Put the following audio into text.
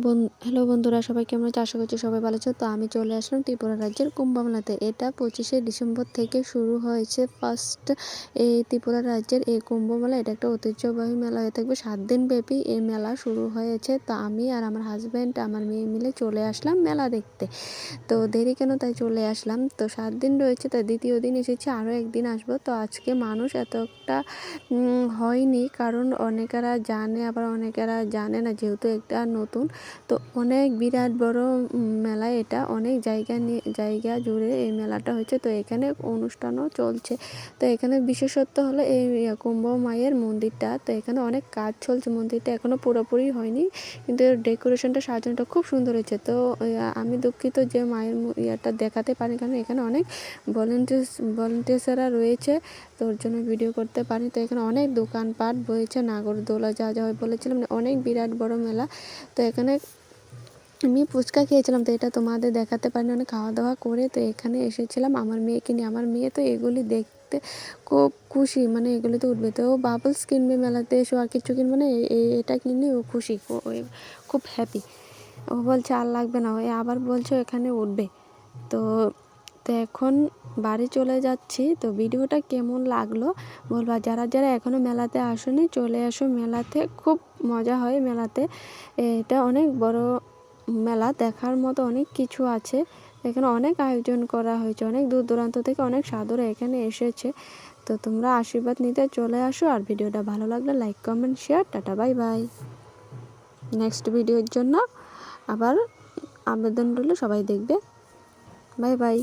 Hello বন্ধুরা, সবাই কেমন আছো? আশা করছি সবাই ভালো আছো। তো আমি চলে আসলাম ত্রিপুরা রাজ্যের কুম্ভ মেলাতে। এটা 25শে ডিসেম্বর থেকে শুরু হয়েছে ফার্স্ট এই ত্রিপুরা রাজ্যের এই কুম্ভ মেলা। এটা একটা ঐতিহ্যবাহী মেলা হয়ে থাকবে, 7 দিন ব্যাপী এই মেলা শুরু হয়েছে। তো আমি আর আমার হাজব্যান্ড, আমার মেয়ে মিলে চলে আসলাম মেলা দেখতে। তো দেরি কেন, তাই চলে আসলাম। তো 7 দিন রয়েছে, তো দ্বিতীয় দিন এসেছি, আরও একদিন আসবো। তো আজকে মানুষ এতটা হয়নি, কারণ অনেকেরা জানে আবার অনেকেরা জানে না, যেহেতু একটা নতুন। তো অনেক বিরাট বড় মেলা, এটা অনেক জায়গা জুড়ে এই মেলাটা হচ্ছে। তো এখানে অনুষ্ঠানও চলছে। তো এখানে বিশেষত্ব হলো এই কুম্ভ মায়ের মন্দিরটা। তো এখানে অনেক কাজ চলছে, মন্দিরটা এখনো পুরোপুরি হয়নি, কিন্তু ডেকোরেশনটা সাজানোটা খুব সুন্দর হয়েছে। তো আমি দুঃখিত যে মায়ের ইয়েটা দেখাতে পারি, কারণ এখানে অনেক ভলেন্টিয়ার্সরা রয়েছে, তো ওর জন্য ভিডিও করতে পারি। তো এখানে অনেক দোকানপাট বয়েছে, নাগরদোলা যা যা বলেছিলাম, অনেক বিরাট বড় মেলা। তো এখানে আমি ফুচকা খেয়েছিলাম, তো এটা তোমাদের দেখাতে পারিনি, অনেক খাওয়া দাওয়া করে তো এখানে এসেছিলাম আমার মেয়েকে নিয়ে। আমার মেয়ে তো এগুলি দেখতে খুব খুশি, মানে এগুলিতে উঠবে। তো ও বাবলস কিনবে মেলাতে এসে, আর কিছু কিনবে না, এটা কিনলে ও খুশি, ও খুব হ্যাপি। ও বলছে আর লাগবে না, ও আবার বলছে এখানে উঠবে। তো তো এখন বাড়ি চলে যাচ্ছি। তো ভিডিওটা কেমন লাগলো বলবা, যারা যারা এখনও মেলাতে আসেনি চলে আসো মেলাতে, খুব মজা হয় মেলাতে। এটা অনেক বড় মেলা, দেখার মতো অনেক কিছু আছে। এখানে অনেক আয়োজন করা হয়েছে, অনেক দূর দূরান্ত থেকে অনেক সাধুরা এখানে এসেছে। তো তোমরা আশীর্বাদ নিতে চলে আসো। আর ভিডিওটা ভালো লাগলে like, comment, share. Tata, bye bye. Next ভিডিওর জন্য আবার আবেদন রইল, সবাই দেখবে। Bye bye.